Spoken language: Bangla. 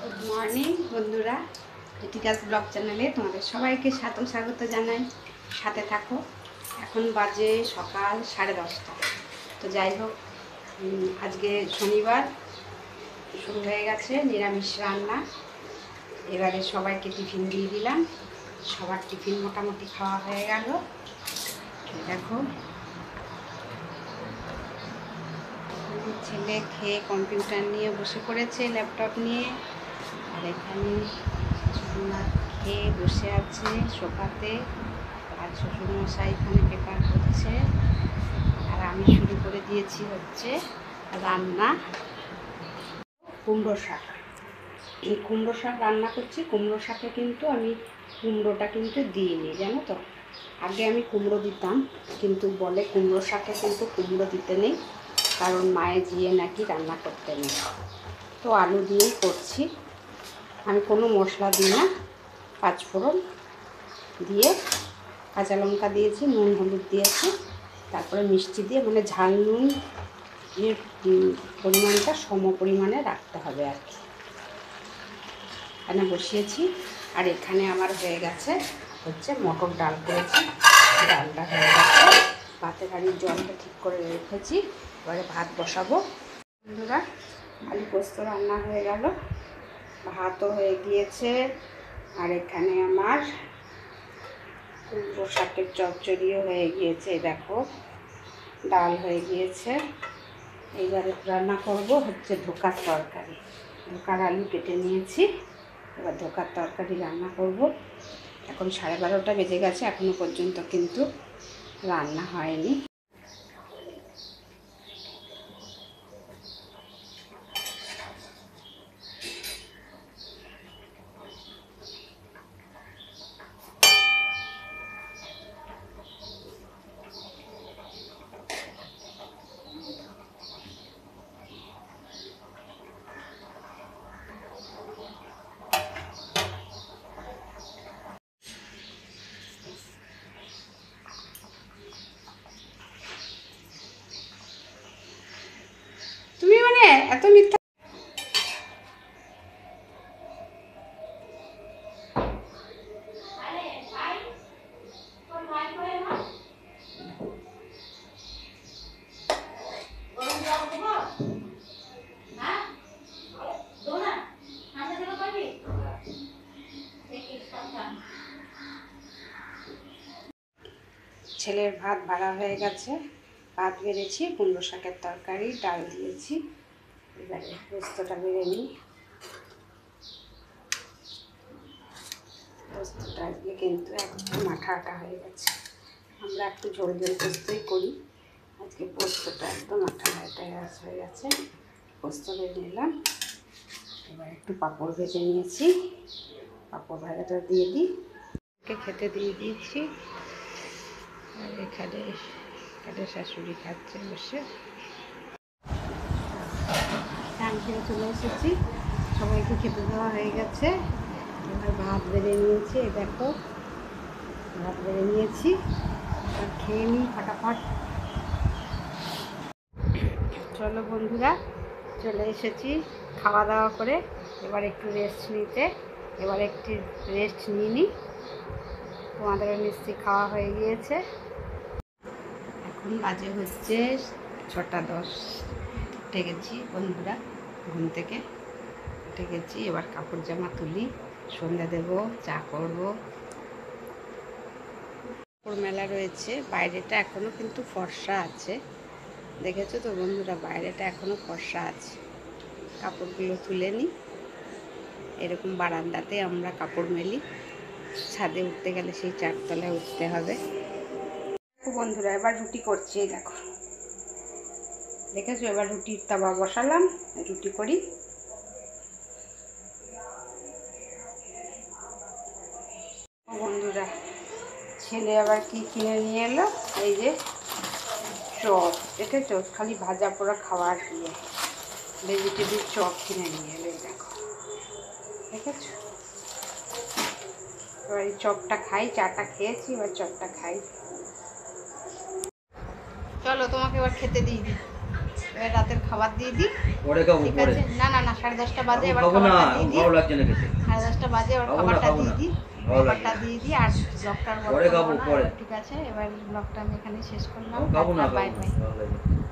গুড মর্নিং বন্ধুরা, কৃতিকাস ব্লগ চ্যানেলে তোমাদের সবাইকে স্বাগত জানাই। সাথে থাকো। এখন বাজে সকাল 10:30। তো যাই হোক, আজকে শনিবার শুরু হয়ে গেছে নিরামিষ রান্না। এবারে সবাইকে টিফিন দিয়ে দিলাম। সবার টিফিন মোটামুটি খাওয়া হয়ে গেল। দেখো, ছেলে খেয়ে কম্পিউটার নিয়ে বসে পড়েছে, ল্যাপটপ নিয়ে। আর এখানে শ্বশুরমশাই খেয়ে বসে আছে সোফাতে। আর শ্বশুরমশাই এখানে পেপার করছে। আর আমি শুরু করে দিয়েছি হচ্ছে রান্না কুমড়ো শাক। এই কুমড়ো শাক রান্না করছি। কুমড়ো শাকে কিন্তু আমি কুমড়োটা কিন্তু দিইনি, জানো তো। আগে আমি কুমড়ো দিতাম, কিন্তু বলে কুমড়ো শাকে কিন্তু কুমড়ো দিতে নেই, কারণ মায়ে জিয়ে নাকি রান্না করতে নেই। তো আলু দিয়েই করছি। আমি কোনো মশলা দিই না, 5 ফোড়ন দিয়ে কাঁচা লঙ্কা দিয়েছি, নুন হলুদ দিয়েছি, তারপরে মিষ্টি দিয়ে, মানে ঝাল নুন এর পরিমাণটা সম পরিমাণে রাখতে হবে আর কি। এখানে বসিয়েছি। আর এখানে আমার হয়ে গেছে হচ্ছে মটর ডাল করেছি। ডালটা হয়ে গেছে, ভাতের হাঁড়ির জলটা ঠিক করে রেখেছি। এবারে ভাত বসাবো। বন্ধুরা, আলু পোস্ত রান্না হয়ে গেল, ভাতও হয়ে গিয়েছে। আর এখানে আমার কুমড়ো শাকের চচ্চড়িও হয়ে গিয়েছে। দেখো, ডাল হয়ে গিয়েছে। এইবারে রান্না করব হচ্ছে ধোকার তরকারি। ধোকার আলু কেটে নিয়েছি। এবার ধোকার তরকারি রান্না করব। এখন 12:30 বেজে গেছে, এখনো পর্যন্ত কিন্তু রান্না হয়নি। তুমি মানে এত মিথ্যা। ছেলের ভাত বাড়া হয়ে গেছে, ভাত বেড়েছি, কুমড়ো শাকের তরকারি, ডাল দিয়েছি। এবারে পোস্তটা বেড়ে নিই। পোস্তটা আজকে কিন্তু একদম আঠা আঠা হয়ে গেছে। আমরা একটু ঝোল ঝোল পোস্তই করি, আজকে পোস্তটা একদম আঠা হয়ে গেছে। পোস্ত বেড়ে নিলাম। এবার একটু পাঁপড় ভেজে নিয়েছি, পাঁপড় ভাজাটা দিয়ে দিই। খেতে দিয়ে দিয়েছি। আর এখানে শাশুড়ি খাচ্ছে বসে। চান খেয়ে চলে এসেছি, সবাইকে খেতে দেওয়া হয়ে গেছে। এবার ভাত বেড়ে নিয়েছি। দেখো, ভাত বেড়ে নিয়েছি। আর খেয়ে নিই ফটাফট। চলো বন্ধুরা, চলে এসেছি খাওয়া দাওয়া করে। এবার একটু রেস্ট নিতে। এবার একটু রেস্ট নিয়ে নিই। তোমাদেরও নিশ্চয়ই খাওয়া হয়ে গিয়েছে। এখন বাজে হচ্ছে 6:10। উঠে গেছি বন্ধুরা, ঘুম থেকে উঠে গেছি। এবার কাপড় জামা তুলি, সন্ধ্যা দেব, চা করব। কাপড় মেলা রয়েছে, বাইরেটা এখনও কিন্তু ফর্সা আছে। দেখেছো তো বন্ধুরা, বাইরেটা এখনও ফর্সা আছে। কাপড়গুলো তুলে নিই। এরকম বারান্দাতে আমরা কাপড় মেলি, ছাদে উঠতে গেলে সেই 4 তলায় উঠতে হবে। বন্ধুরা, এবার রুটি করছি। দেখো, দেখেছো, এবার রুটির তাওয়া বসালাম, রুটি করি। বন্ধুরা, ছেলে আবার কি কিনে নিয়ে এলো, এই যে চপ। দেখেছো, খালি ভাজা পোড়া খাওয়ার দিয়ে ভেজিটেবিল চপ কিনে নিয়ে এলো। দেখো, দেখেছো। এবার এই চপটা খাই, চাটা খেয়েছি, এবার চপটা খাই। চলো তোমাকে এবার খেতে দিই। এবার রাতের খাবার দিয়ে দিই। পরে খাবো ঠিক পরে। আছে, না না না 10:30টা বাজে, এবার খাবো না, খাবারটা দিয়ে দিই। ভালো লাগছে না খেতে। 10:30টা বাজে, এবার খাবো না, খাবারটা খাবো দিয়ে না। দিই, ভালো খাবারটা লাগছে না। দিয়ে দিই। আর ব্লগটার পরে খাবো, পরে। ঠিক আছে, এবার ব্লগটা আমি এখানে শেষ করলাম। খাবো না, বাই খাবো না, বাই। ভালো লাগছে না।